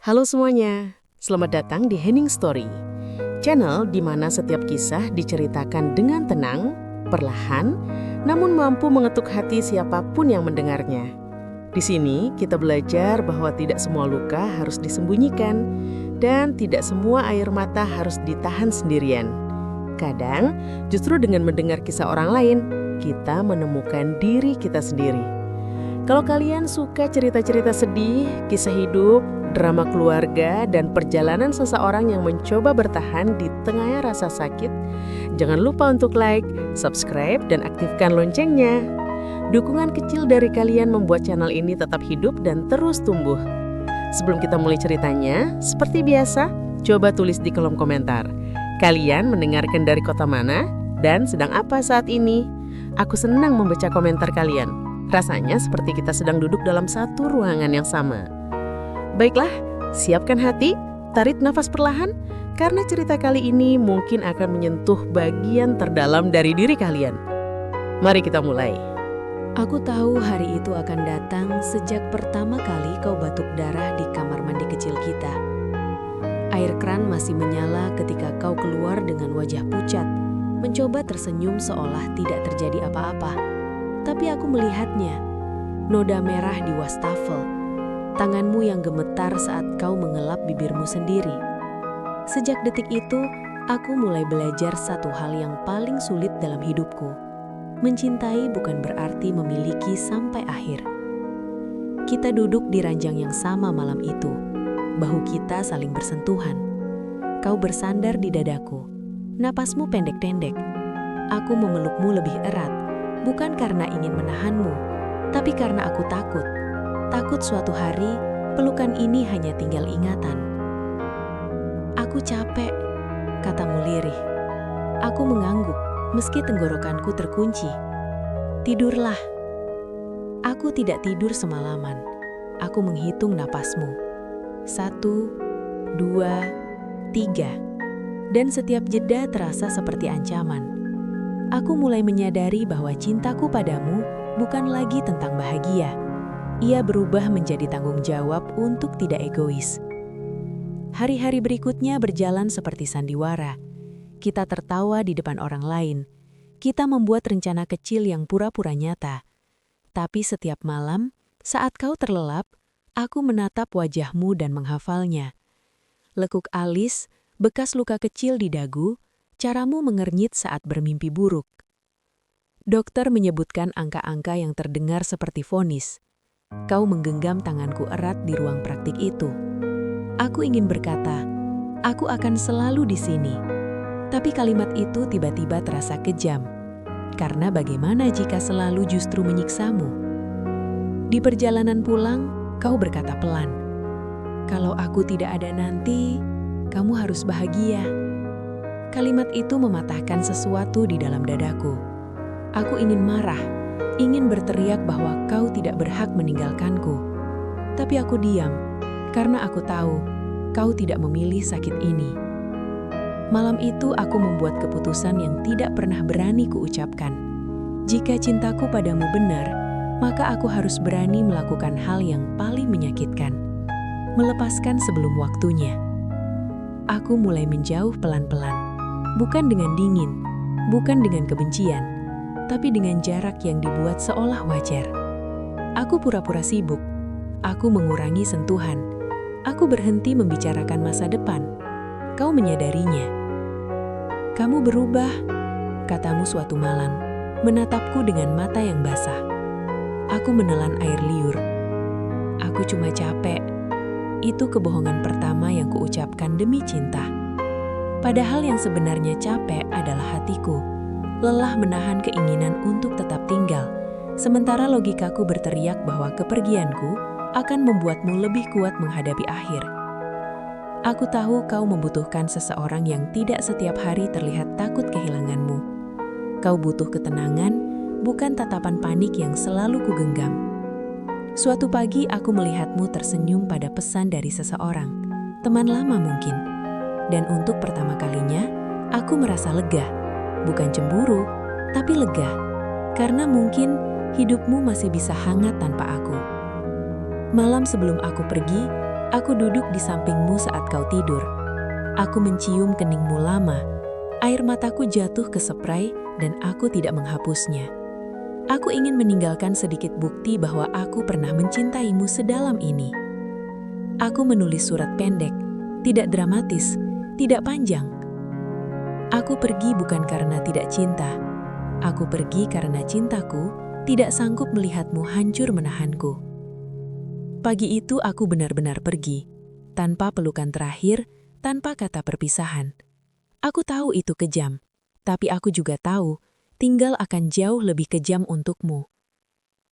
Halo semuanya, selamat datang di Hening Story, channel di mana setiap kisah diceritakan dengan tenang, perlahan, namun mampu mengetuk hati siapapun yang mendengarnya. Di sini kita belajar bahwa tidak semua luka harus disembunyikan dan tidak semua air mata harus ditahan sendirian. Kadang, justru dengan mendengar kisah orang lain, kita menemukan diri kita sendiri. Kalau kalian suka cerita-cerita sedih, kisah hidup, drama keluarga, dan perjalanan seseorang yang mencoba bertahan di tengah rasa sakit, jangan lupa untuk like, subscribe, dan aktifkan loncengnya. Dukungan kecil dari kalian membuat channel ini tetap hidup dan terus tumbuh. Sebelum kita mulai ceritanya, seperti biasa, coba tulis di kolom komentar. Kalian mendengarkan dari kota mana dan sedang apa saat ini? Aku senang membaca komentar kalian. Rasanya seperti kita sedang duduk dalam satu ruangan yang sama. Baiklah, siapkan hati, tarik nafas perlahan, karena cerita kali ini mungkin akan menyentuh bagian terdalam dari diri kalian. Mari kita mulai. Aku tahu hari itu akan datang sejak pertama kali kau batuk darah di kamar mandi kecil kita. Air kran masih menyala ketika kau keluar dengan wajah pucat, mencoba tersenyum seolah tidak terjadi apa-apa. Tapi aku melihatnya, noda merah di wastafel, tanganmu yang gemetar saat kau mengelap bibirmu sendiri. Sejak detik itu, aku mulai belajar satu hal yang paling sulit dalam hidupku. Mencintai bukan berarti memiliki sampai akhir. Kita duduk di ranjang yang sama malam itu. Bahu kita saling bersentuhan. Kau bersandar di dadaku. Napasmu pendek-pendek. Aku memelukmu lebih erat. Bukan karena ingin menahanmu, tapi karena aku takut. Takut suatu hari, pelukan ini hanya tinggal ingatan. Aku capek, katamu lirih. Aku mengangguk, meski tenggorokanku terkunci. Tidurlah. Aku tidak tidur semalaman. Aku menghitung napasmu. 1, 2, 3. Dan setiap jeda terasa seperti ancaman. Aku mulai menyadari bahwa cintaku padamu bukan lagi tentang bahagia. Ia berubah menjadi tanggung jawab untuk tidak egois. Hari-hari berikutnya berjalan seperti sandiwara. Kita tertawa di depan orang lain. Kita membuat rencana kecil yang pura-pura nyata. Tapi setiap malam, saat kau terlelap, aku menatap wajahmu dan menghafalnya. Lekuk alis, bekas luka kecil di dagu, caramu mengernyit saat bermimpi buruk. Dokter menyebutkan angka-angka yang terdengar seperti vonis. Kau menggenggam tanganku erat di ruang praktik itu. Aku ingin berkata, aku akan selalu di sini. Tapi kalimat itu tiba-tiba terasa kejam. Karena bagaimana jika selalu justru menyiksamu? Di perjalanan pulang, kau berkata pelan, kalau aku tidak ada nanti, kamu harus bahagia. Kalimat itu mematahkan sesuatu di dalam dadaku. Aku ingin marah, ingin berteriak bahwa kau tidak berhak meninggalkanku. Tapi aku diam, karena aku tahu kau tidak memilih sakit ini. Malam itu aku membuat keputusan yang tidak pernah berani kuucapkan. Jika cintaku padamu benar, maka aku harus berani melakukan hal yang paling menyakitkan. Melepaskan sebelum waktunya. Aku mulai menjauh pelan-pelan. Bukan dengan dingin, bukan dengan kebencian, tapi dengan jarak yang dibuat seolah wajar. Aku pura-pura sibuk, aku mengurangi sentuhan, aku berhenti membicarakan masa depan. Kau menyadarinya. Kamu berubah, katamu suatu malam, menatapku dengan mata yang basah. Aku menelan air liur. Aku cuma capek. Itu kebohongan pertama yang kuucapkan demi cinta. Padahal yang sebenarnya capek adalah hatiku, lelah menahan keinginan untuk tetap tinggal, sementara logikaku berteriak bahwa kepergianku akan membuatmu lebih kuat menghadapi akhir. Aku tahu kau membutuhkan seseorang yang tidak setiap hari terlihat takut kehilanganmu. Kau butuh ketenangan, bukan tatapan panik yang selalu kugenggam. Suatu pagi aku melihatmu tersenyum pada pesan dari seseorang, teman lama mungkin. Dan untuk pertama kalinya, aku merasa lega. Bukan cemburu, tapi lega. Karena mungkin hidupmu masih bisa hangat tanpa aku. Malam sebelum aku pergi, Aku duduk di sampingmu saat kau tidur. Aku mencium keningmu lama. Air mataku jatuh ke spray dan aku tidak menghapusnya. Aku ingin meninggalkan sedikit bukti bahwa aku pernah mencintaimu sedalam ini. Aku menulis surat pendek, tidak dramatis, tidak panjang. Aku pergi bukan karena tidak cinta. Aku pergi karena cintaku tidak sanggup melihatmu hancur menahanku. Pagi itu aku benar-benar pergi, tanpa pelukan terakhir, tanpa kata perpisahan. Aku tahu itu kejam, tapi aku juga tahu tinggal akan jauh lebih kejam untukmu.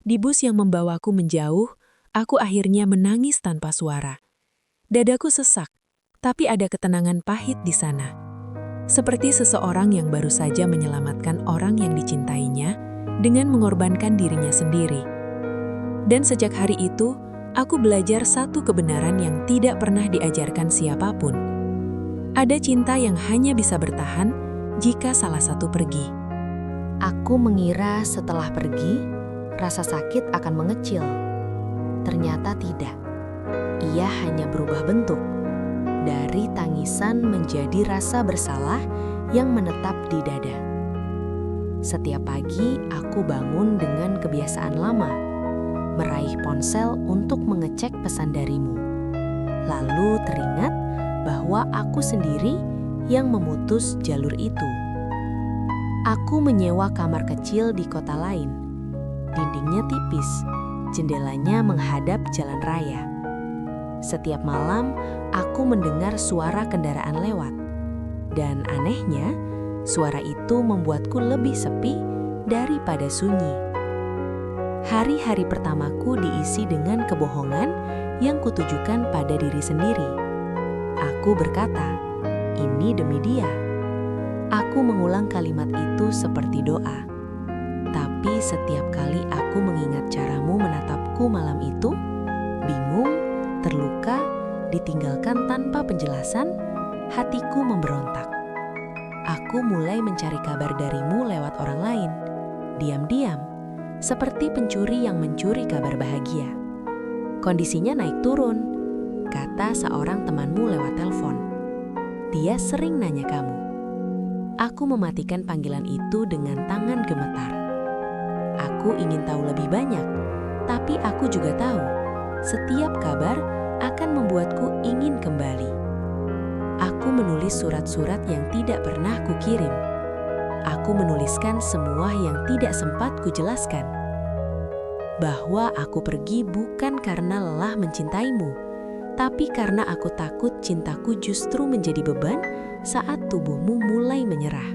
Di bus yang membawaku menjauh, aku akhirnya menangis tanpa suara. Dadaku sesak, tapi ada ketenangan pahit di sana. Seperti seseorang yang baru saja menyelamatkan orang yang dicintainya dengan mengorbankan dirinya sendiri. Dan sejak hari itu, aku belajar satu kebenaran yang tidak pernah diajarkan siapapun. Ada cinta yang hanya bisa bertahan jika salah satu pergi. Aku mengira setelah pergi, rasa sakit akan mengecil. Ternyata tidak. Ia hanya berubah bentuk. Dari tangisan menjadi rasa bersalah yang menetap di dada. Setiap pagi aku bangun dengan kebiasaan lama, meraih ponsel untuk mengecek pesan darimu. Lalu teringat bahwa aku sendiri yang memutus jalur itu. Aku menyewa kamar kecil di kota lain. Dindingnya tipis, jendelanya menghadap jalan raya. Setiap malam, aku mendengar suara kendaraan lewat. Dan anehnya, suara itu membuatku lebih sepi daripada sunyi. Hari-hari pertamaku diisi dengan kebohongan yang kutujukan pada diri sendiri. Aku berkata, ini demi dia. Aku mengulang kalimat itu seperti doa. Tapi setiap kali aku mengingat caramu menatapku malam itu, bingung, terluka, ditinggalkan tanpa penjelasan, hatiku memberontak. Aku mulai mencari kabar darimu lewat orang lain, diam-diam, seperti pencuri yang mencuri kabar bahagia. Kondisinya naik turun, kata seorang temanmu lewat telepon. Dia sering nanya kamu. Aku mematikan panggilan itu dengan tangan gemetar. Aku ingin tahu lebih banyak, tapi aku juga tahu setiap kabar akan membuatku ingin kembali. Aku menulis surat-surat yang tidak pernah kukirim. Aku menuliskan semua yang tidak sempat kujelaskan. Bahwa aku pergi bukan karena lelah mencintaimu, tapi karena aku takut cintaku justru menjadi beban saat tubuhmu mulai menyerah.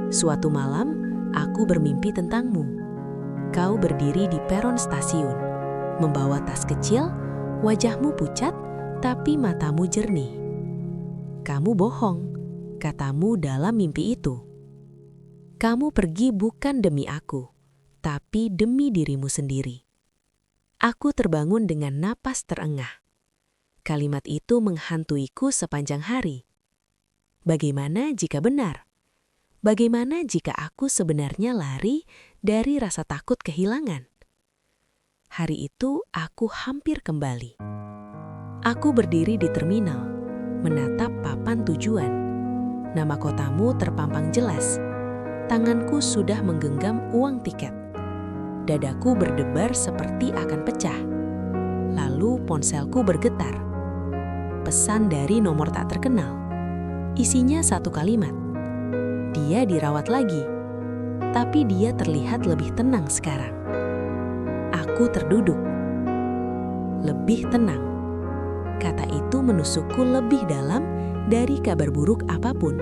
Suatu malam, aku bermimpi tentangmu. Kau berdiri di peron stasiun, membawa tas kecil, wajahmu pucat, tapi matamu jernih. Kamu bohong, katamu dalam mimpi itu. Kamu pergi bukan demi aku, tapi demi dirimu sendiri. Aku terbangun dengan napas terengah. Kalimat itu menghantuiku sepanjang hari. Bagaimana jika benar? Bagaimana jika aku sebenarnya lari dari rasa takut kehilangan? Hari itu aku hampir kembali. Aku berdiri di terminal, menatap papan tujuan. Nama kotamu terpampang jelas. Tanganku sudah menggenggam uang tiket. Dadaku berdebar seperti akan pecah. Lalu ponselku bergetar. Pesan dari nomor tak terkenal. Isinya satu kalimat. Dia dirawat lagi, tapi dia terlihat lebih tenang sekarang. Aku terduduk. Lebih tenang. Kata itu menusukku lebih dalam dari kabar buruk apapun.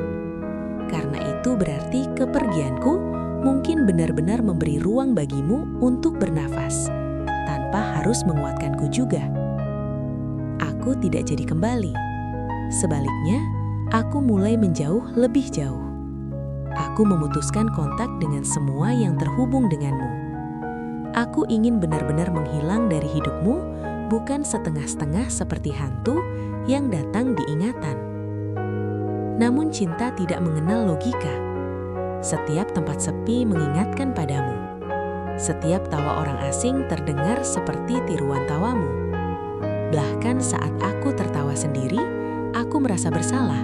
Karena itu berarti kepergianku mungkin benar-benar memberi ruang bagimu untuk bernafas, tanpa harus menguatkanku juga. Aku tidak jadi kembali. Sebaliknya, aku mulai menjauh lebih jauh. Aku memutuskan kontak dengan semua yang terhubung denganmu. Aku ingin benar-benar menghilang dari hidupmu, bukan setengah-setengah seperti hantu yang datang di ingatan. Namun cinta tidak mengenal logika. Setiap tempat sepi mengingatkan padamu. Setiap tawa orang asing terdengar seperti tiruan tawamu. Bahkan saat aku tertawa sendiri, aku merasa bersalah.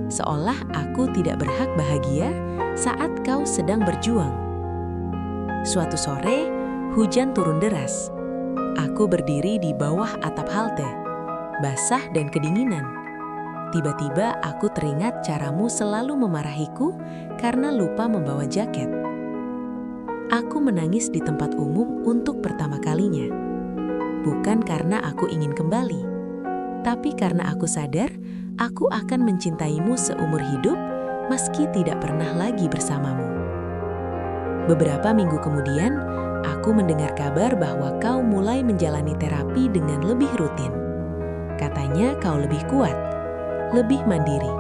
Seolah aku tidak berhak bahagia saat kau sedang berjuang. Suatu sore, hujan turun deras. Aku berdiri di bawah atap halte, basah dan kedinginan. Tiba-tiba aku teringat caramu selalu memarahiku karena lupa membawa jaket. Aku menangis di tempat umum untuk pertama kalinya. Bukan karena aku ingin kembali, tapi karena aku sadar aku akan mencintaimu seumur hidup meski tidak pernah lagi bersamamu. Beberapa minggu kemudian, aku mendengar kabar bahwa kau mulai menjalani terapi dengan lebih rutin. Katanya kau lebih kuat, lebih mandiri,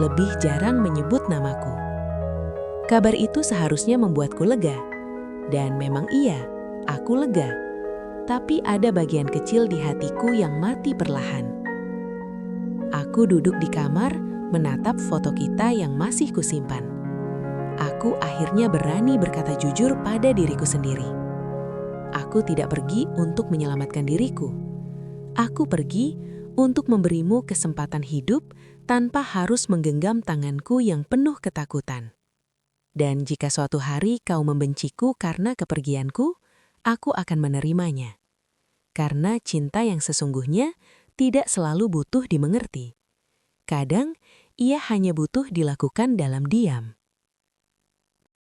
lebih jarang menyebut namaku. Kabar itu seharusnya membuatku lega. Dan memang iya, aku lega. Tapi ada bagian kecil di hatiku yang mati perlahan. Aku duduk di kamar, menatap foto kita yang masih kusimpan. Aku akhirnya berani berkata jujur pada diriku sendiri. Aku tidak pergi untuk menyelamatkan diriku. Aku pergi untuk memberimu kesempatan hidup tanpa harus menggenggam tanganku yang penuh ketakutan. Dan jika suatu hari kau membenciku karena kepergianku, aku akan menerimanya. Karena cinta yang sesungguhnya tidak selalu butuh dimengerti. Kadang, ia hanya butuh dilakukan dalam diam.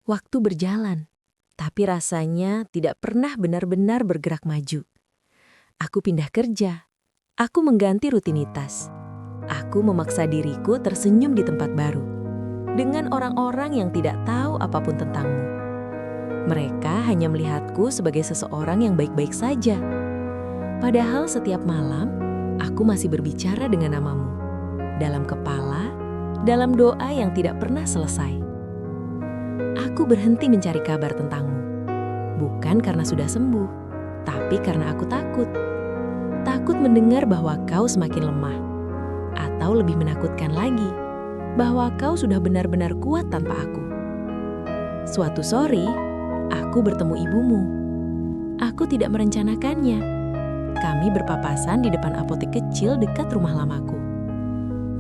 Waktu berjalan, tapi rasanya tidak pernah benar-benar bergerak maju. Aku pindah kerja. Aku mengganti rutinitas. Aku memaksa diriku tersenyum di tempat baru. Dengan orang-orang yang tidak tahu apapun tentangmu. Mereka hanya melihatku sebagai seseorang yang baik-baik saja. Padahal setiap malam, aku masih berbicara dengan namamu. Dalam kepala, dalam doa yang tidak pernah selesai. Aku berhenti mencari kabar tentangmu. Bukan karena sudah sembuh, tapi karena aku takut. Takut mendengar bahwa kau semakin lemah. Atau lebih menakutkan lagi, bahwa kau sudah benar-benar kuat tanpa aku. Suatu sore, aku bertemu ibumu. Aku tidak merencanakannya. Kami berpapasan di depan apotek kecil dekat rumah lamaku.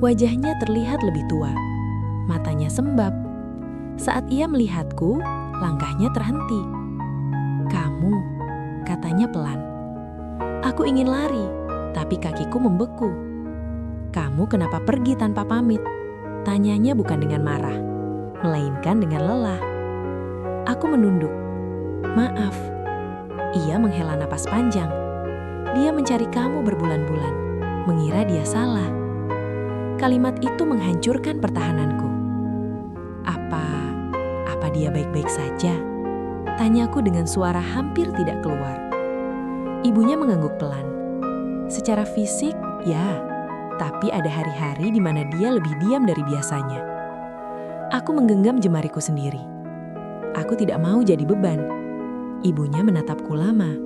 Wajahnya terlihat lebih tua, matanya sembab. Saat ia melihatku, langkahnya terhenti. "Kamu," katanya pelan. Aku ingin lari, tapi kakiku membeku. "Kamu kenapa pergi tanpa pamit?" Tanyanya bukan dengan marah, melainkan dengan lelah. Aku menunduk. "Maaf." Ia menghela napas panjang. Dia mencari kamu berbulan-bulan, mengira dia salah. Kalimat itu menghancurkan pertahananku. Apa dia baik-baik saja? Tanyaku dengan suara hampir tidak keluar. Ibunya mengangguk pelan. Secara fisik, ya. Tapi ada hari-hari di mana dia lebih diam dari biasanya. Aku menggenggam jemariku sendiri. Aku tidak mau jadi beban. Ibunya menatapku lama.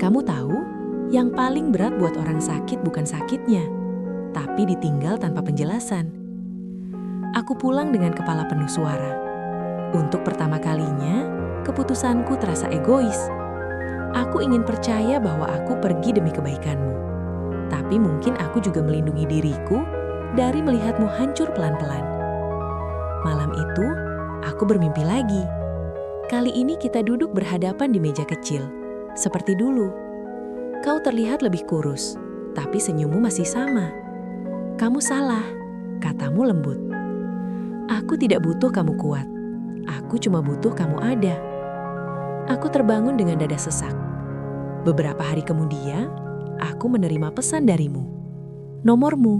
"Kamu tahu, yang paling berat buat orang sakit bukan sakitnya, tapi ditinggal tanpa penjelasan." Aku pulang dengan kepala penuh suara. Untuk pertama kalinya, keputusanku terasa egois. Aku ingin percaya bahwa aku pergi demi kebaikanmu. Tapi mungkin aku juga melindungi diriku dari melihatmu hancur pelan-pelan. Malam itu, aku bermimpi lagi. Kali ini kita duduk berhadapan di meja kecil, seperti dulu. Kau terlihat lebih kurus, tapi senyummu masih sama. "Kamu salah," katamu lembut. "Aku tidak butuh kamu kuat. Aku cuma butuh kamu ada." Aku terbangun dengan dada sesak. Beberapa hari kemudian, aku menerima pesan darimu. Nomormu,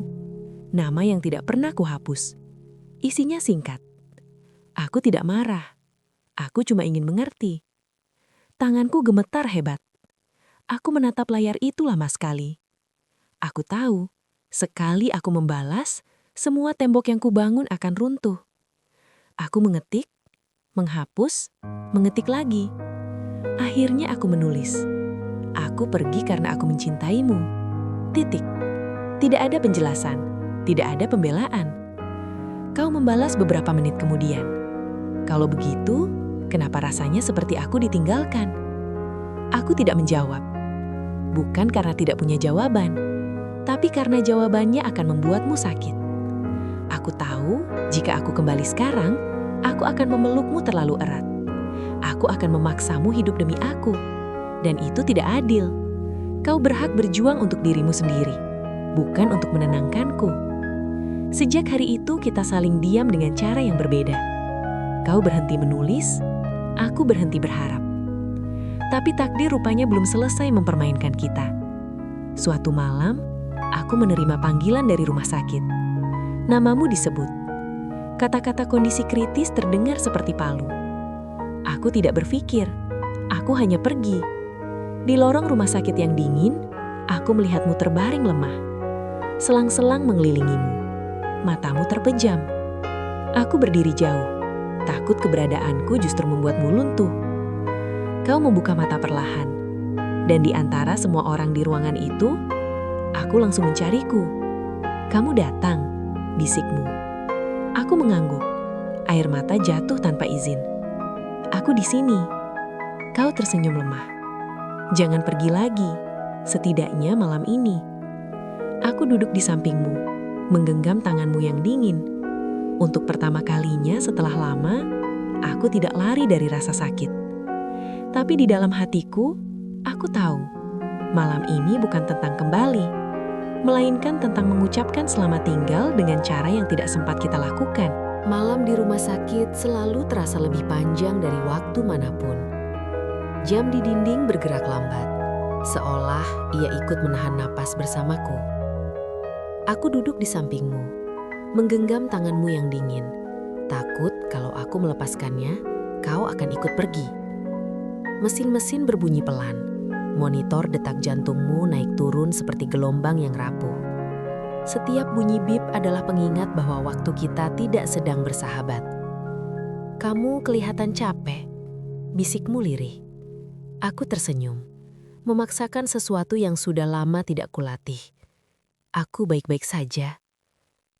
nama yang tidak pernah kuhapus. Isinya singkat. Aku tidak marah. Aku cuma ingin mengerti. Tanganku gemetar hebat. Aku menatap layar itu lama sekali. Aku tahu, sekali aku membalas, semua tembok yang kubangun akan runtuh. Aku mengetik, menghapus, mengetik lagi. Akhirnya aku menulis. Aku pergi karena aku mencintaimu. Titik. Tidak ada penjelasan, tidak ada pembelaan. Kau membalas beberapa menit kemudian. Kalau begitu, kenapa rasanya seperti aku ditinggalkan? Aku tidak menjawab. bukan karena tidak punya jawaban, tapi karena jawabannya akan membuatmu sakit. Aku tahu, jika aku kembali sekarang, aku akan memelukmu terlalu erat. Aku akan memaksamu hidup demi aku, dan itu tidak adil. Kau berhak berjuang untuk dirimu sendiri, bukan untuk menenangkanku. Sejak hari itu kita saling diam dengan cara yang berbeda. Kau berhenti menulis, aku berhenti berharap. Tapi takdir rupanya belum selesai mempermainkan kita. Suatu malam, aku menerima panggilan dari rumah sakit. Namamu disebut. Kata-kata kondisi kritis terdengar seperti palu. Aku tidak berpikir, aku hanya pergi. Di lorong rumah sakit yang dingin, aku melihatmu terbaring lemah. Selang-selang mengelilingimu. Matamu terpejam. Aku berdiri jauh. Takut keberadaanku justru membuatmu luntuh. Kau membuka mata perlahan. Dan di antara semua orang di ruangan itu, aku langsung mencariku. Kamu datang, bisikmu. Aku mengangguk. Air mata jatuh tanpa izin. Aku di sini. Kau tersenyum lemah. Jangan pergi lagi, setidaknya malam ini. Aku duduk di sampingmu, menggenggam tanganmu yang dingin. Untuk pertama kalinya setelah lama, aku tidak lari dari rasa sakit. Tapi di dalam hatiku, aku tahu, malam ini bukan tentang kembali, melainkan tentang mengucapkan selamat tinggal dengan cara yang tidak sempat kita lakukan. Malam di rumah sakit selalu terasa lebih panjang dari waktu manapun. Jam di dinding bergerak lambat, seolah ia ikut menahan napas bersamaku. Aku duduk di sampingmu, menggenggam tanganmu yang dingin, takut kalau aku melepaskannya, kau akan ikut pergi. Mesin-mesin berbunyi pelan, monitor detak jantungmu naik turun seperti gelombang yang rapuh. Setiap bunyi bip adalah pengingat bahwa waktu kita tidak sedang bersahabat. Kamu kelihatan capek, bisikmu lirih. Aku tersenyum, memaksakan sesuatu yang sudah lama tidak kulatih. Aku baik-baik saja.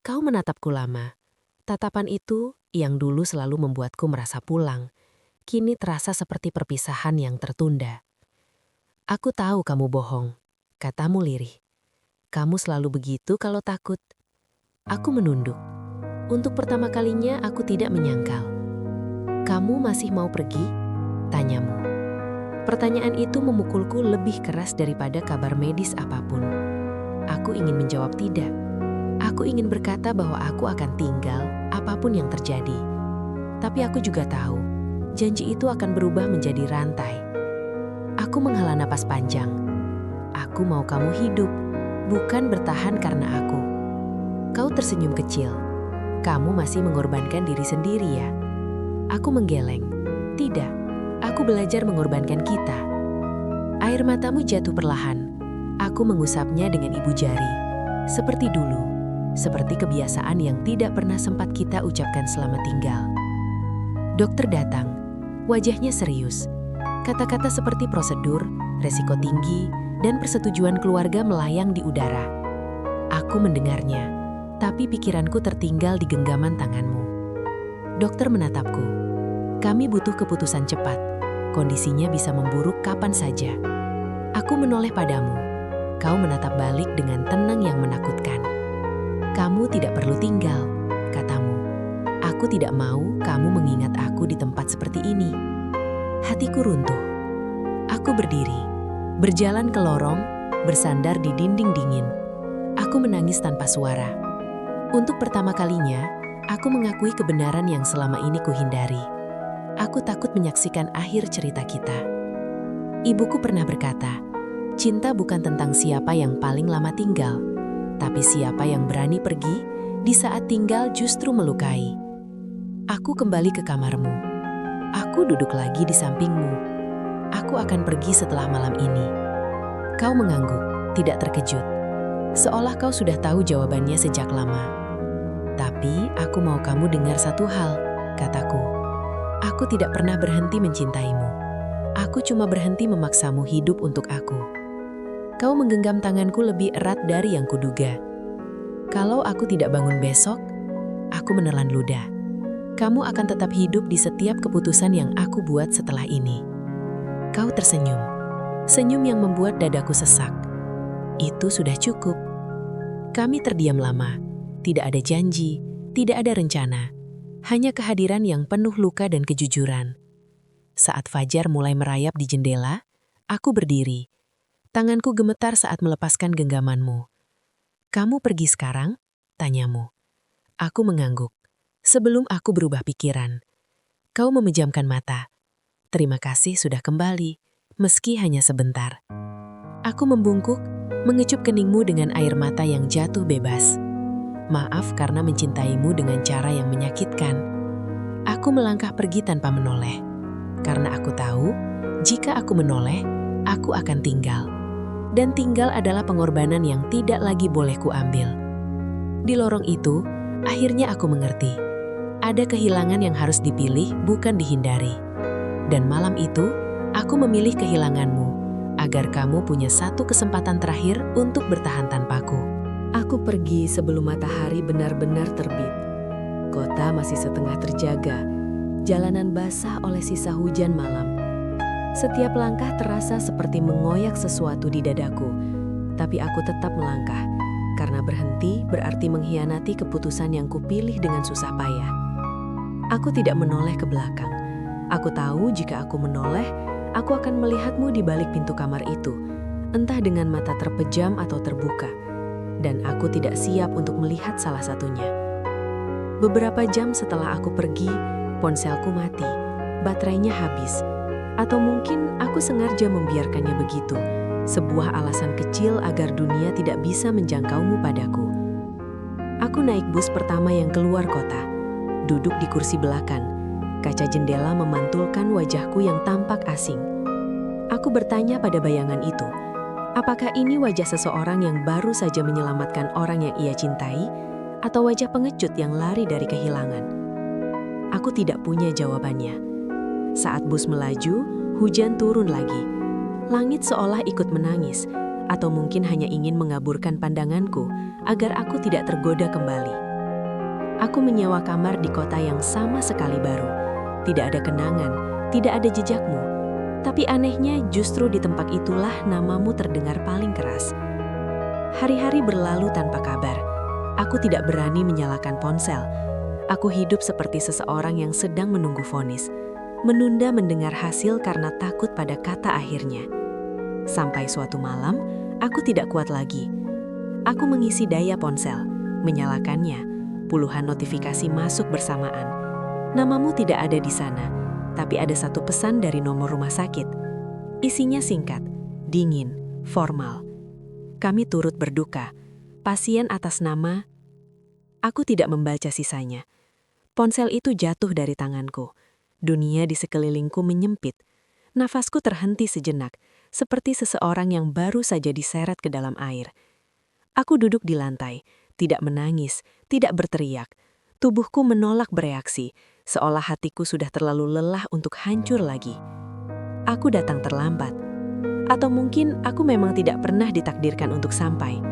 Kau menatapku lama. Tatapan itu yang dulu selalu membuatku merasa pulang, kini terasa seperti perpisahan yang tertunda. Aku tahu kamu bohong, katamu lirih. Kamu selalu begitu kalau takut. Aku menunduk. Untuk pertama kalinya aku tidak menyangkal. Kamu masih mau pergi? Tanyamu. Pertanyaan itu memukulku lebih keras daripada kabar medis apapun. Aku ingin menjawab tidak. Aku ingin berkata bahwa aku akan tinggal apapun yang terjadi. Tapi aku juga tahu, janji itu akan berubah menjadi rantai. Aku menghela napas panjang. Aku mau kamu hidup, bukan bertahan karena aku. Kau tersenyum kecil. Kamu masih mengorbankan diri sendiri ya? Aku menggeleng. Tidak. Aku belajar mengorbankan kita. Air matamu jatuh perlahan. Aku mengusapnya dengan ibu jari. Seperti dulu. Seperti kebiasaan yang tidak pernah sempat kita ucapkan selamat tinggal. Dokter datang. Wajahnya serius. Kata-kata seperti prosedur, resiko tinggi, dan persetujuan keluarga melayang di udara. Aku mendengarnya, tapi pikiranku tertinggal di genggaman tanganmu. Dokter menatapku. Kami butuh keputusan cepat. Kondisinya bisa memburuk kapan saja. Aku menoleh padamu. Kau menatap balik dengan tenang yang menakutkan. Kamu tidak perlu tinggal, katamu. Aku tidak mau kamu mengingat aku di tempat seperti ini. Hatiku runtuh. Aku berdiri, berjalan ke lorong, bersandar di dinding dingin. Aku menangis tanpa suara. Untuk pertama kalinya, aku mengakui kebenaran yang selama ini kuhindari. Aku takut menyaksikan akhir cerita kita. Ibuku pernah berkata, cinta bukan tentang siapa yang paling lama tinggal, tapi siapa yang berani pergi di saat tinggal justru melukai. Aku kembali ke kamarmu. Aku duduk lagi di sampingmu. Aku akan pergi setelah malam ini. Kau mengangguk, tidak terkejut. Seolah kau sudah tahu jawabannya sejak lama. Tapi aku mau kamu dengar satu hal, kataku. Aku tidak pernah berhenti mencintaimu. Aku cuma berhenti memaksamu hidup untuk aku. Kau menggenggam tanganku lebih erat dari yang kuduga. Kalau aku tidak bangun besok, aku menelan ludah. Kamu akan tetap hidup di setiap keputusan yang aku buat setelah ini. Kau tersenyum. Senyum yang membuat dadaku sesak. Itu sudah cukup. Kami terdiam lama. Tidak ada janji, tidak ada rencana. Hanya kehadiran yang penuh luka dan kejujuran. Saat fajar mulai merayap di jendela, aku berdiri. Tanganku gemetar saat melepaskan genggamanmu. "Kamu pergi sekarang?" tanyamu. Aku mengangguk. Sebelum aku berubah pikiran. Kau memejamkan mata. "Terima kasih sudah kembali, meski hanya sebentar." Aku membungkuk, mengecup keningmu dengan air mata yang jatuh bebas. "Maaf karena mencintaimu dengan cara yang menyakitkan." Aku melangkah pergi tanpa menoleh. Karena aku tahu, jika aku menoleh, aku akan tinggal. Dan tinggal adalah pengorbanan yang tidak lagi boleh kuambil. Di lorong itu, akhirnya aku mengerti. Ada kehilangan yang harus dipilih, bukan dihindari. Dan malam itu, aku memilih kehilanganmu, agar kamu punya satu kesempatan terakhir untuk bertahan tanpaku. Aku pergi sebelum matahari benar-benar terbit. Kota masih setengah terjaga, jalanan basah oleh sisa hujan malam. Setiap langkah terasa seperti mengoyak sesuatu di dadaku, tapi aku tetap melangkah, karena berhenti berarti mengkhianati keputusan yang kupilih dengan susah payah. Aku tidak menoleh ke belakang. Aku tahu jika aku menoleh, aku akan melihatmu di balik pintu kamar itu, entah dengan mata terpejam atau terbuka, dan aku tidak siap untuk melihat salah satunya. Beberapa jam setelah aku pergi, ponselku mati, baterainya habis. Atau mungkin aku sengaja membiarkannya begitu, sebuah alasan kecil agar dunia tidak bisa menjangkaumu padaku. Aku naik bus pertama yang keluar kota, duduk di kursi belakang. Kaca jendela memantulkan wajahku yang tampak asing. Aku bertanya pada bayangan itu, apakah ini wajah seseorang yang baru saja menyelamatkan orang yang ia cintai, atau wajah pengecut yang lari dari kehilangan? Aku tidak punya jawabannya. Saat bus melaju, hujan turun lagi. Langit seolah ikut menangis, atau mungkin hanya ingin mengaburkan pandanganku agar aku tidak tergoda kembali. Aku menyewa kamar di kota yang sama sekali baru. Tidak ada kenangan, tidak ada jejakmu. Tapi anehnya justru di tempat itulah namamu terdengar paling keras. Hari-hari berlalu tanpa kabar. Aku tidak berani menyalakan ponsel. Aku hidup seperti seseorang yang sedang menunggu vonis. Menunda mendengar hasil karena takut pada kata akhirnya. Sampai suatu malam, aku tidak kuat lagi. Aku mengisi daya ponsel, menyalakannya. Puluhan notifikasi masuk bersamaan. Namamu tidak ada di sana, tapi ada satu pesan dari nomor rumah sakit. Isinya singkat, dingin, formal. Kami turut berduka. Pasien atas nama... Aku tidak membaca sisanya. Ponsel itu jatuh dari tanganku. Dunia di sekelilingku menyempit. Nafasku terhenti sejenak, seperti seseorang yang baru saja diseret ke dalam air. Aku duduk di lantai, tidak menangis, tidak berteriak. Tubuhku menolak bereaksi, seolah hatiku sudah terlalu lelah untuk hancur lagi. Aku datang terlambat. Atau mungkin aku memang tidak pernah ditakdirkan untuk sampai.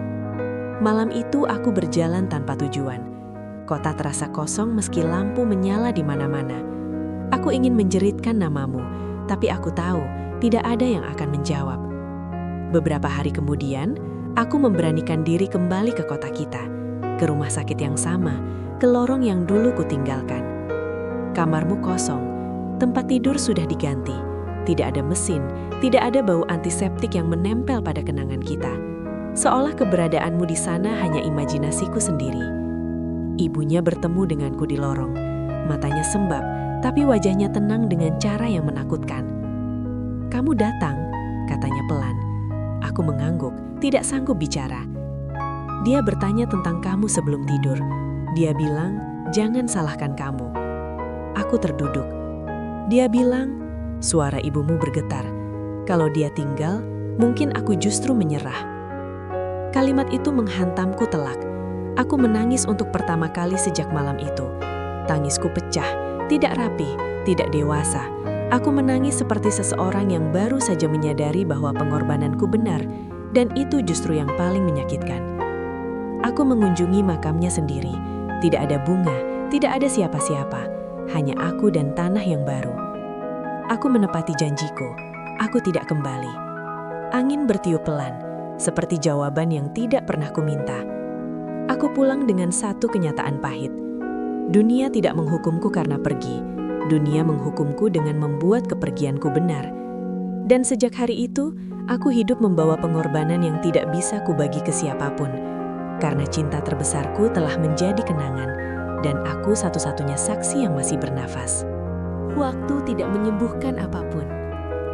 Malam itu aku berjalan tanpa tujuan. Kota terasa kosong meski lampu menyala di mana-mana. Aku ingin menjeritkan namamu, tapi aku tahu tidak ada yang akan menjawab. Beberapa hari kemudian, aku memberanikan diri kembali ke kota kita, ke rumah sakit yang sama, ke lorong yang dulu kutinggalkan. Kamarmu kosong, tempat tidur sudah diganti, tidak ada mesin, tidak ada bau antiseptik yang menempel pada kenangan kita. Seolah keberadaanmu di sana hanya imajinasiku sendiri. Ibunya bertemu denganku di lorong, matanya sembab, tapi wajahnya tenang dengan cara yang menakutkan. "Kamu datang," katanya pelan. Aku mengangguk, tidak sanggup bicara. Dia bertanya tentang kamu sebelum tidur. Dia bilang, "Jangan salahkan kamu." Aku terduduk. Dia bilang, "Suara ibumu bergetar. Kalau dia tinggal, mungkin aku justru menyerah." Kalimat itu menghantamku telak. Aku menangis untuk pertama kali sejak malam itu. Tangisku pecah, tidak rapi, tidak dewasa. Aku menangis seperti seseorang yang baru saja menyadari bahwa pengorbananku benar, dan itu justru yang paling menyakitkan. Aku mengunjungi makamnya sendiri. Tidak ada bunga, tidak ada siapa-siapa, hanya aku dan tanah yang baru. Aku menepati janjiku, aku tidak kembali. Angin bertiup pelan, seperti jawaban yang tidak pernah kuminta. Aku pulang dengan satu kenyataan pahit. Dunia tidak menghukumku karena pergi. Dunia menghukumku dengan membuat kepergianku benar. Dan sejak hari itu, aku hidup membawa pengorbanan yang tidak bisa kubagi ke siapapun. Karena cinta terbesarku telah menjadi kenangan, dan aku satu-satunya saksi yang masih bernafas. Waktu tidak menyembuhkan apapun.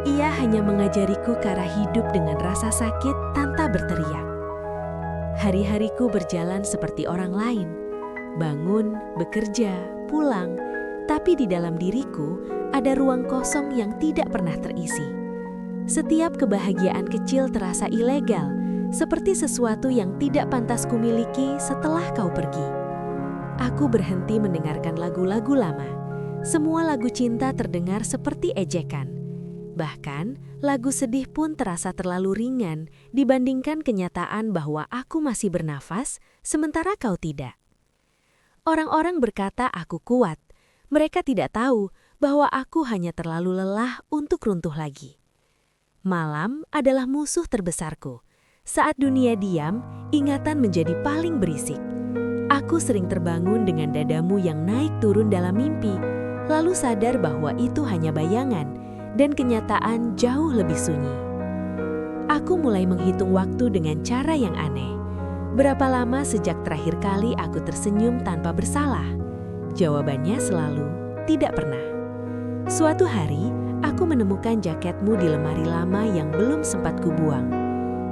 Ia hanya mengajariku cara hidup dengan rasa sakit tanpa berteriak. Hari-hariku berjalan seperti orang lain. Bangun, bekerja, pulang. Tapi di dalam diriku ada ruang kosong yang tidak pernah terisi. Setiap kebahagiaan kecil terasa ilegal, seperti sesuatu yang tidak pantas kumiliki setelah kau pergi. Aku berhenti mendengarkan lagu-lagu lama. Semua lagu cinta terdengar seperti ejekan. Bahkan, lagu sedih pun terasa terlalu ringan dibandingkan kenyataan bahwa aku masih bernafas, sementara kau tidak. Orang-orang berkata aku kuat. Mereka tidak tahu bahwa aku hanya terlalu lelah untuk runtuh lagi. Malam adalah musuh terbesarku. Saat dunia diam, ingatan menjadi paling berisik. Aku sering terbangun dengan dadamu yang naik turun dalam mimpi, lalu sadar bahwa itu hanya bayangan, dan kenyataan jauh lebih sunyi. Aku mulai menghitung waktu dengan cara yang aneh. Berapa lama sejak terakhir kali aku tersenyum tanpa bersalah? Jawabannya selalu tidak pernah. Suatu hari, aku menemukan jaketmu di lemari lama yang belum sempat kubuang.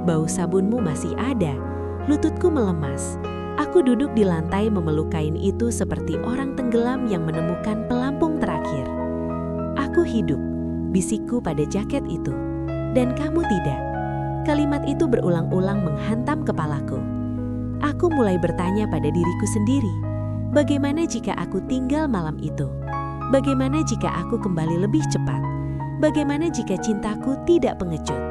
Bau sabunmu masih ada, lututku melemas. Aku duduk di lantai memeluk kain itu seperti orang tenggelam yang menemukan pelampung terakhir. Aku hidup, bisikku pada jaket itu, dan kamu tidak. Kalimat itu berulang-ulang menghantam kepalaku. Aku mulai bertanya pada diriku sendiri, bagaimana jika aku tinggal malam itu? Bagaimana jika aku kembali lebih cepat? Bagaimana jika cintaku tidak pengecut?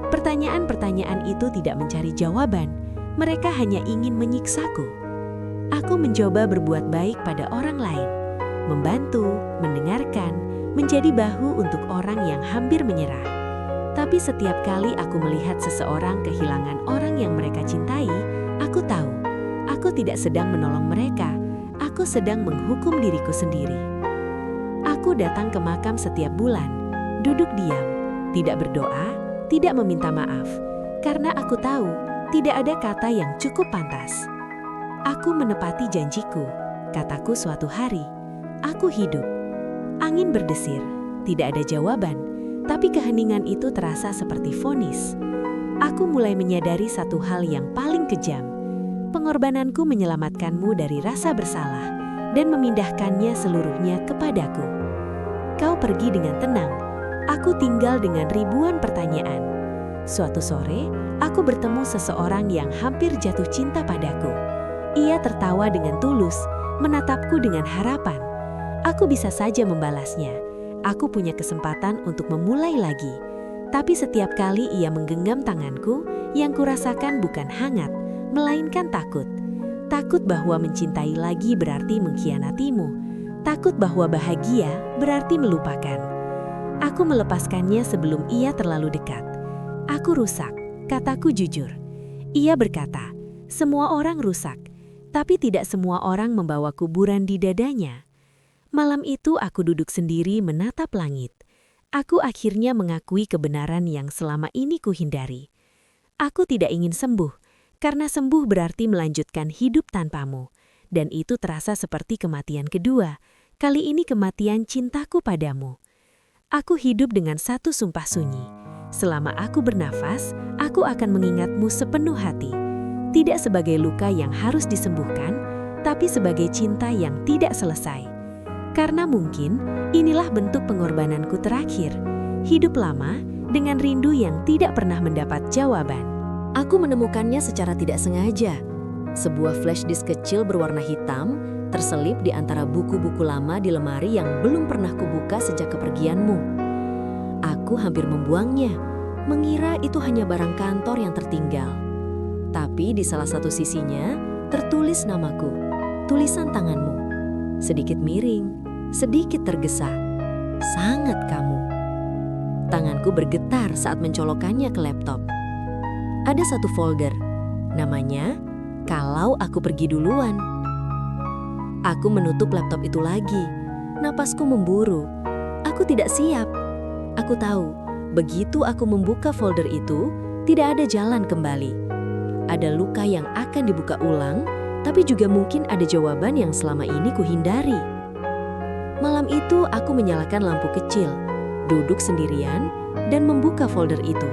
Pertanyaan-pertanyaan itu tidak mencari jawaban, mereka hanya ingin menyiksaku. Aku mencoba berbuat baik pada orang lain, membantu, mendengarkan, menjadi bahu untuk orang yang hampir menyerah. Tapi setiap kali aku melihat seseorang kehilangan orang yang mereka cintai, aku tahu, aku tidak sedang menolong mereka, aku sedang menghukum diriku sendiri. Aku datang ke makam setiap bulan, duduk diam, tidak berdoa, tidak meminta maaf, karena aku tahu tidak ada kata yang cukup pantas. Aku menepati janjiku, kataku suatu hari, aku hidup. Angin berdesir, tidak ada jawaban, tapi keheningan itu terasa seperti vonis. Aku mulai menyadari satu hal yang paling kejam. Pengorbananku menyelamatkanmu dari rasa bersalah dan memindahkannya seluruhnya kepadaku. Kau pergi dengan tenang, aku tinggal dengan ribuan pertanyaan. Suatu sore, aku bertemu seseorang yang hampir jatuh cinta padaku. Ia tertawa dengan tulus, menatapku dengan harapan. Aku bisa saja membalasnya. Aku punya kesempatan untuk memulai lagi. Tapi setiap kali ia menggenggam tanganku, yang kurasakan bukan hangat, melainkan takut. Takut bahwa mencintai lagi berarti mengkhianatimu. Takut bahwa bahagia berarti melupakan. Aku melepaskannya sebelum ia terlalu dekat. Aku rusak, kataku jujur. Ia berkata, semua orang rusak, tapi tidak semua orang membawa kuburan di dadanya. Malam itu aku duduk sendiri menatap langit. Aku akhirnya mengakui kebenaran yang selama ini kuhindari. Aku tidak ingin sembuh, karena sembuh berarti melanjutkan hidup tanpamu. Dan itu terasa seperti kematian kedua, kali ini kematian cintaku padamu. Aku hidup dengan satu sumpah sunyi. Selama aku bernafas, aku akan mengingatmu sepenuh hati. Tidak sebagai luka yang harus disembuhkan, tapi sebagai cinta yang tidak selesai. Karena mungkin inilah bentuk pengorbananku terakhir. Hidup lama dengan rindu yang tidak pernah mendapat jawaban. Aku menemukannya secara tidak sengaja. Sebuah flash disk kecil berwarna hitam terselip di antara buku-buku lama di lemari yang belum pernah kubuka sejak kepergianmu. Aku hampir membuangnya, mengira itu hanya barang kantor yang tertinggal. Tapi di salah satu sisinya tertulis namaku, tulisan tanganmu. Sedikit miring, sedikit tergesa. Sangat kamu. Tanganku bergetar saat mencolokkannya ke laptop. Ada satu folder, namanya "Kalau Aku Pergi Duluan". Aku menutup laptop itu lagi. Napasku memburu. Aku tidak siap. Aku tahu, begitu aku membuka folder itu, tidak ada jalan kembali. Ada luka yang akan dibuka ulang, tapi juga mungkin ada jawaban yang selama ini kuhindari. Malam itu aku menyalakan lampu kecil, duduk sendirian, dan membuka folder itu.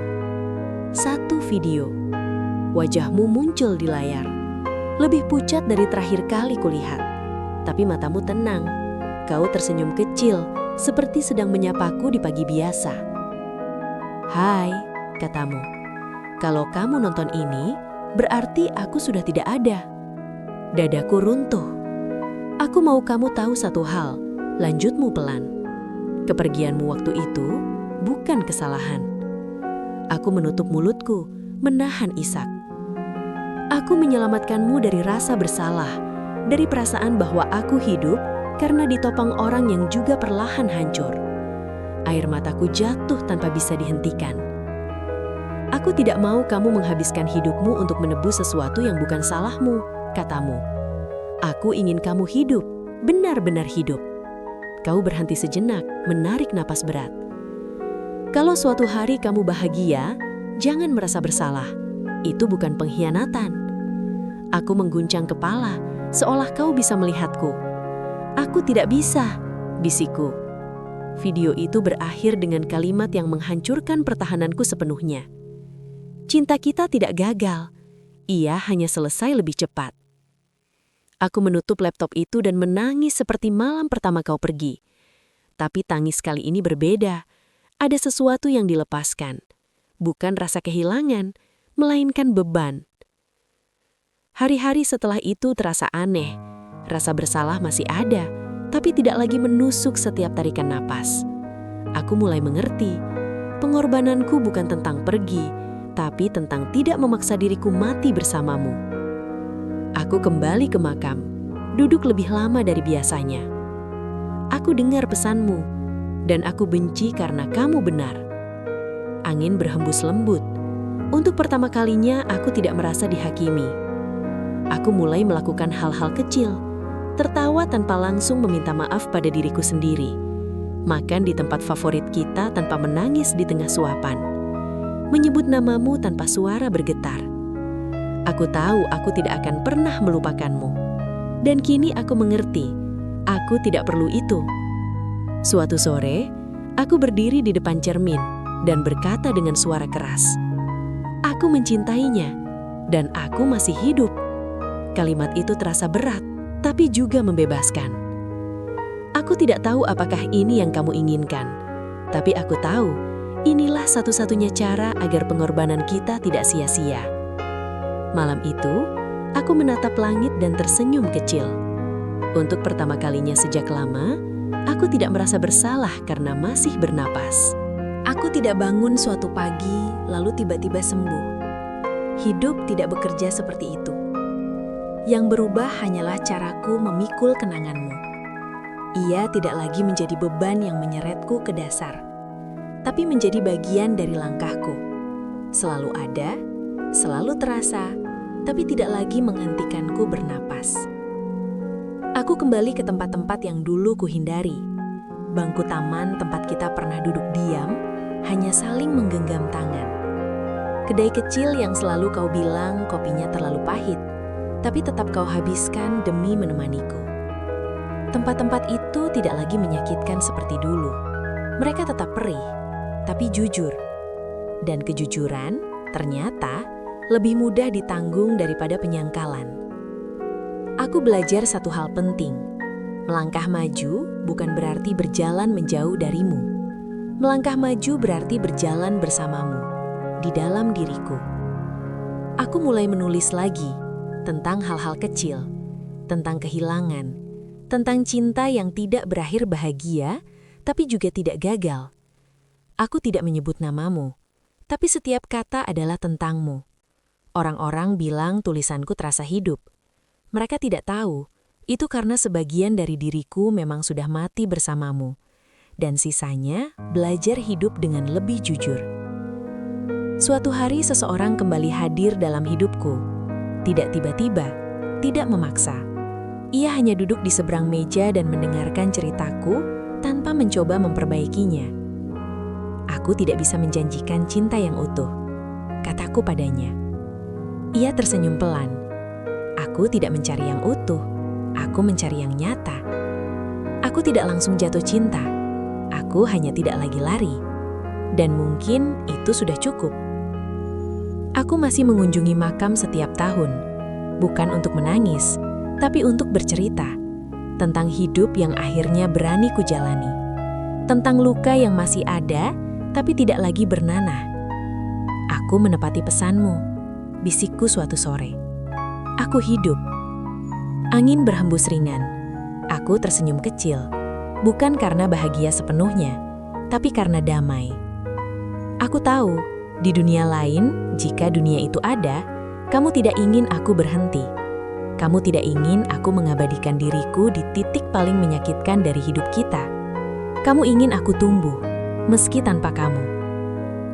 Satu video. Wajahmu muncul di layar. Lebih pucat dari terakhir kali kulihat. Tapi matamu tenang. Kau tersenyum kecil, seperti sedang menyapaku di pagi biasa. "Hai," katamu. "Kalau kamu nonton ini, berarti aku sudah tidak ada." Dadaku runtuh. "Aku mau kamu tahu satu hal," lanjutmu pelan. "Kepergianmu waktu itu bukan kesalahan." Aku menutup mulutku, menahan isak. Aku menyelamatkanmu dari rasa bersalah, dari perasaan bahwa aku hidup karena ditopang orang yang juga perlahan hancur. Air mataku jatuh tanpa bisa dihentikan. "Aku tidak mau kamu menghabiskan hidupmu untuk menebus sesuatu yang bukan salahmu," katamu. "Aku ingin kamu hidup, benar-benar hidup." Kau berhenti sejenak, menarik napas berat. "Kalau suatu hari kamu bahagia, jangan merasa bersalah. Itu bukan pengkhianatan." Aku mengguncang kepala, seolah kau bisa melihatku. "Aku tidak bisa," bisikku. Video itu berakhir dengan kalimat yang menghancurkan pertahananku sepenuhnya. Cinta kita tidak gagal. Ia hanya selesai lebih cepat. Aku menutup laptop itu dan menangis seperti malam pertama kau pergi. Tapi tangis kali ini berbeda. Ada sesuatu yang dilepaskan. Bukan rasa kehilangan, melainkan beban. Hari-hari setelah itu terasa aneh. Rasa bersalah masih ada, tapi tidak lagi menusuk setiap tarikan napas. Aku mulai mengerti, pengorbananku bukan tentang pergi, tapi tentang tidak memaksa diriku mati bersamamu. Aku kembali ke makam, duduk lebih lama dari biasanya. Aku dengar pesanmu, dan aku benci karena kamu benar. Angin berhembus lembut. Untuk pertama kalinya aku tidak merasa dihakimi. Aku mulai melakukan hal-hal kecil, tertawa tanpa langsung meminta maaf pada diriku sendiri. Makan di tempat favorit kita tanpa menangis di tengah suapan. Menyebut namamu tanpa suara bergetar. Aku tahu aku tidak akan pernah melupakanmu. Dan kini aku mengerti, aku tidak perlu itu. Suatu sore, aku berdiri di depan cermin dan berkata dengan suara keras, "Aku mencintainya, dan aku masih hidup." Kalimat itu terasa berat, tapi juga membebaskan. Aku tidak tahu apakah ini yang kamu inginkan, tapi aku tahu inilah satu-satunya cara agar pengorbanan kita tidak sia-sia. Malam itu, aku menatap langit dan tersenyum kecil. Untuk pertama kalinya sejak lama, aku tidak merasa bersalah karena masih bernapas. Aku tidak bangun suatu pagi lalu tiba-tiba sembuh. Hidup tidak bekerja seperti itu. Yang berubah hanyalah caraku memikul kenanganmu. Ia tidak lagi menjadi beban yang menyeretku ke dasar, tapi menjadi bagian dari langkahku. Selalu ada, selalu terasa, tapi tidak lagi menghentikanku bernapas. Aku kembali ke tempat-tempat yang dulu kuhindari. Bangku taman tempat kita pernah duduk diam, hanya saling menggenggam tangan. Kedai kecil yang selalu kau bilang kopinya terlalu pahit, tapi tetap kau habiskan demi menemaniku. Tempat-tempat itu tidak lagi menyakitkan seperti dulu. Mereka tetap perih, tapi jujur. Dan kejujuran ternyata lebih mudah ditanggung daripada penyangkalan. Aku belajar satu hal penting. Melangkah maju bukan berarti berjalan menjauh darimu. Melangkah maju berarti berjalan bersamamu, di dalam diriku. Aku mulai menulis lagi tentang hal-hal kecil, tentang kehilangan, tentang cinta yang tidak berakhir bahagia, tapi juga tidak gagal. Aku tidak menyebut namamu, tapi setiap kata adalah tentangmu. Orang-orang bilang tulisanku terasa hidup. Mereka tidak tahu, itu karena sebagian dari diriku memang sudah mati bersamamu. dan sisanya belajar hidup dengan lebih jujur. Suatu hari seseorang kembali hadir dalam hidupku. Tidak tiba-tiba, tidak memaksa. Ia hanya duduk di seberang meja dan mendengarkan ceritaku tanpa mencoba memperbaikinya. Aku tidak bisa menjanjikan cinta yang utuh, kataku padanya. Ia tersenyum pelan. Aku tidak mencari yang utuh, aku mencari yang nyata. Aku tidak langsung jatuh cinta, aku hanya tidak lagi lari. Dan mungkin itu sudah cukup. Aku masih mengunjungi makam setiap tahun, bukan untuk menangis, tapi untuk bercerita tentang hidup yang akhirnya berani kujalani, tentang luka yang masih ada, tapi tidak lagi bernanah. Aku menepati pesanmu, bisikku suatu sore. Aku hidup. Angin berhembus ringan. Aku tersenyum kecil, bukan karena bahagia sepenuhnya, tapi karena damai. Aku tahu, di dunia lain, jika dunia itu ada, kamu tidak ingin aku berhenti. Kamu tidak ingin aku mengabadikan diriku di titik paling menyakitkan dari hidup kita. Kamu ingin aku tumbuh, meski tanpa kamu.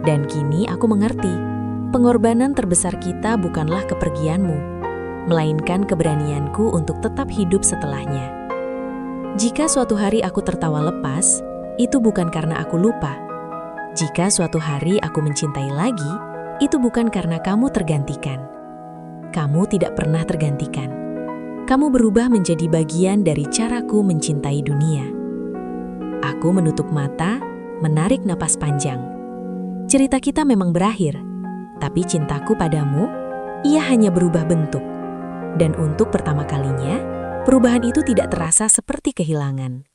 Dan kini aku mengerti, pengorbanan terbesar kita bukanlah kepergianmu, melainkan keberanianku untuk tetap hidup setelahnya. Jika suatu hari aku tertawa lepas, itu bukan karena aku lupa. Jika suatu hari aku mencintai lagi, itu bukan karena kamu tergantikan. Kamu tidak pernah tergantikan. Kamu berubah menjadi bagian dari caraku mencintai dunia. Aku menutup mata, menarik napas panjang. Cerita kita memang berakhir, tapi cintaku padamu, ia hanya berubah bentuk. Dan untuk pertama kalinya, perubahan itu tidak terasa seperti kehilangan.